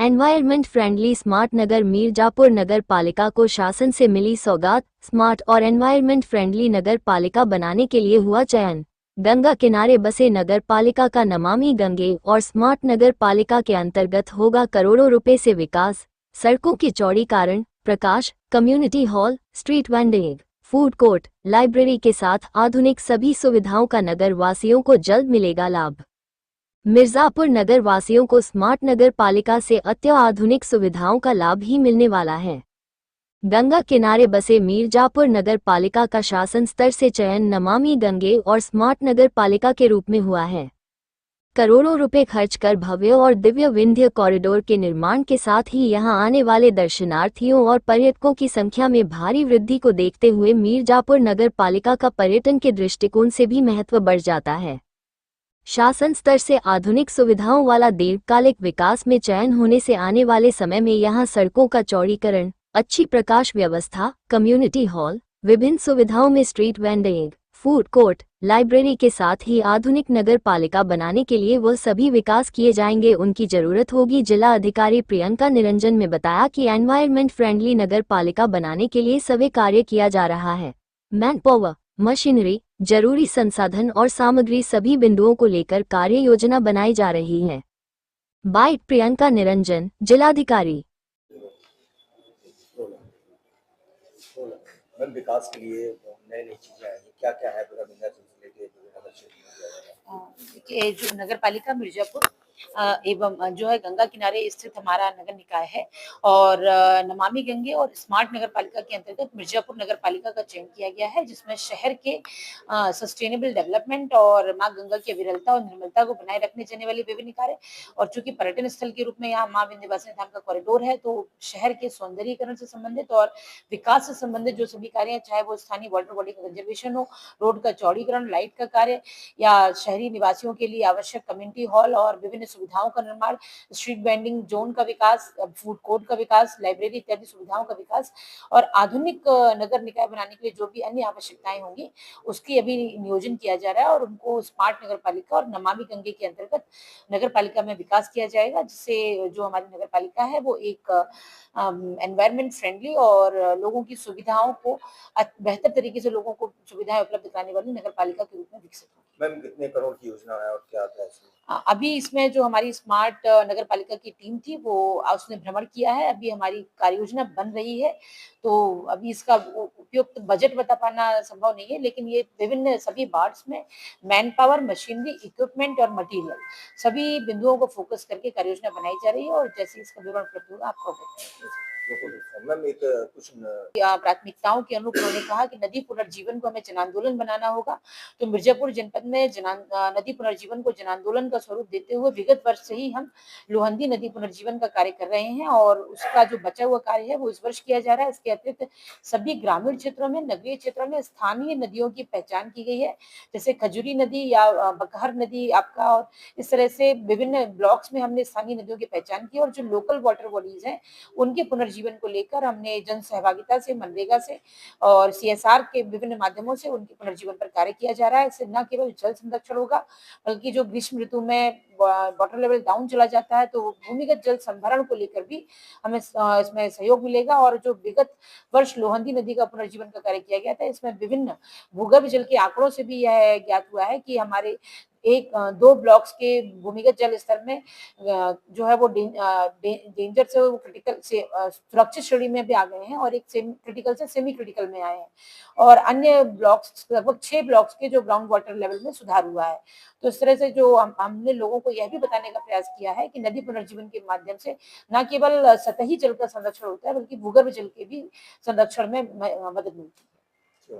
Environment friendly smart नगर मीरजापुर नगर पालिका को शासन से मिली सौगात। स्मार्ट और एनवायरमेंट फ्रेंडली नगर पालिका बनाने के लिए हुआ चयन। गंगा किनारे बसे नगर पालिका का नमामि गंगे और स्मार्ट नगर पालिका के अंतर्गत होगा करोड़ों रुपए से विकास। सड़कों की चौड़ीकरण, प्रकाश, community hall, street vending, food court, library के साथ आधुनिक सभी सुविधाओं का नगर वासियों को जल्द मिलेगा लाभ। मिर्जापुर नगर वासियों को स्मार्ट नगर पालिका से अत्याधुनिक सुविधाओं का लाभ ही मिलने वाला है। गंगा किनारे बसे मीरजापुर नगर पालिका का शासन स्तर से चयन नमामि गंगे और स्मार्ट नगर पालिका के रूप में हुआ है। करोड़ों रुपए खर्च कर भव्य और दिव्य विंध्य कॉरिडोर के निर्माण के साथ ही यहां आने वाले दर्शनार्थियों और पर्यटकों की संख्या में भारी वृद्धि को देखते हुए मीरजापुर नगर पालिका का पर्यटन के दृष्टिकोण से भी महत्व बढ़ जाता है। शासन स्तर से आधुनिक सुविधाओं वाला दीर्घकालिक विकास में चयन होने से आने वाले समय में यहां सड़कों का चौड़ीकरण, अच्छी प्रकाश व्यवस्था, कम्युनिटी हॉल, विभिन्न सुविधाओं में street vending, food court, library के साथ ही आधुनिक नगर पालिका बनाने के लिए वह सभी विकास किए जाएंगे उनकी जरूरत होगी। जिला अधिकारी प्रियंका निरंजन ने बताया कि एनवायरमेंट फ्रेंडली नगर पालिका बनाने के लिए सभी कार्य किया जा रहा है। मैन पावर, मशीनरी, जरूरी संसाधन और सामग्री सभी बिंदुओं को लेकर कार्य योजना बनाई जा रही है। बाइट प्रियंका निरंजन, जिलाधिकारी। मैम, विकास के लिए नई नई चीजें आई, क्या क्या है पूरा गंगा सिलसिले के नगर क्षेत्र में किया जा रहा है? देखिए, जो नगर पालिका मिर्जापुर एवं जो है गंगा किनारे स्थित हमारा नगर निकाय है और नमामि गंगे और स्मार्ट नगर पालिका के अंतर्गत मिर्जापुर नगर पालिका का चयन किया गया है, जिसमें शहर के सस्टेनेबल डेवलपमेंट और माँ गंगा की विरलता और निर्मलता को बनाए रखने जाने वाले विभिन्न कार्य। और चूंकि पर्यटन स्थल के रूप में यहाँ माँ विंध्यवासिनी धाम का कॉरिडोर है, तो शहर के सौंदर्यीकरण से संबंधित और विकास से संबंधित जो सभी कार्य हैं, चाहे वो स्थानीय वाटर बॉडी का कंजर्वेशन हो, रोड का चौड़ीकरण, लाइट का कार्य या शहरी निवासियों के लिए आवश्यक कम्युनिटी हॉल और विभिन्न सुविधाओं का निर्माण, स्ट्रीट वेंडिंग जोन का विकास, फूड कोर्ट का विकास, लाइब्रेरी इत्यादि सुविधाओं का विकास और आधुनिक नगर निकाय बनाने के लिए जो भी अन्य आवश्यकताएं होंगी उसकी अभी नियोजन किया जा रहा है और उनको स्मार्ट नगर पालिका और नमामि गंगे के अंतर्गत नगर पालिका में विकास किया जाएगा, जिससे जो हमारी नगर पालिका है वो एक एनवायरमेंट फ्रेंडली और लोगों की सुविधाओं को बेहतर तरीके से लोगों को सुविधाएं उपलब्ध कराने वाली नगर पालिका के रूप में विकसित होगी। मैम, कितने करोड़ की योजना है और क्या क्या है इसमें? अभी इसमें जो हमारी स्मार्ट नगर पालिका की टीम थी वो उसने भ्रमण किया है, अभी हमारी कार्य योजना बन रही है, तो अभी इसका उपयुक्त बजट बता पाना संभव नहीं है, लेकिन ये विभिन्न सभी वार्ड्स में मैन पावर, मशीनरी, इक्विपमेंट और मटेरियल सभी बिंदुओं को फोकस करके कार्य योजना बनाई जा रही है और जैसे इसका विवरण उपलब्ध होगा आपको मैम, एक कुछ प्राथमिकताओं के अनुरूप उन्होंने कहा कि नदी पुनर्जीवन को हमें जन आंदोलन बनाना होगा, तो मिर्जापुर जनपद में नदी पुनर्जीवन को जन आंदोलन का स्वरूप देते हुए विगत वर्ष से ही हम लोहंदी नदी पुनर्जीवन का कार्य कर रहे हैं और उसका जो बचा हुआ कार्य है वो इस वर्ष किया जा रहा है। इसके अतिरिक्त सभी ग्रामीण क्षेत्रों में, नगरीय क्षेत्रों में स्थानीय नदियों की पहचान की गई है, जैसे खजूरी नदी या बकहर नदी आपका, और इस तरह से विभिन्न ब्लॉक्स में हमने स्थानीय नदियों की पहचान की और जो लोकल वाटर बॉडीज हैं उनके पुनर्जीवन को लेकर हमने जन सहभागिता से, मनरेगा से और सीएसआर के विभिन्न माध्यमों से उनके पुनर्जीवन पर कार्य किया जा रहा है। इससे न केवल जल संरक्षण होगा बल्कि जो ग्रीष्म ऋतु में वाटर लेवल डाउन चला जाता है तो भूमिगत जल संभरण को लेकर भी हमें इसमें सहयोग मिलेगा। और जो विगत वर्ष लोहंदी नदी का पुनर्जीवन का कार्य किया गया था, इसमें विभिन्न भूगर्भ जल के आंकड़ों से भी यह ज्ञात हुआ है कि हमारे दो ब्लॉक्स के भूमिगत जल स्तर में जो है वो डेंजर से वो क्रिटिकल से सुरक्षित श्रेणी में भी आ गए हैं और एक क्रिटिकल से सेमी क्रिटिकल में आए हैं और अन्य ब्लॉक्स लगभग 6 ब्लॉक्स के जो ग्राउंड वाटर लेवल में सुधार हुआ है। तो इस तरह से जो हमने लोगों को यह भी बताने का प्रयास किया है कि नदी पुनर्जीवन के माध्यम से न केवल सतही जल का संरक्षण होता है बल्कि भूगर्भ जल के भी संरक्षण में मदद मिलती है।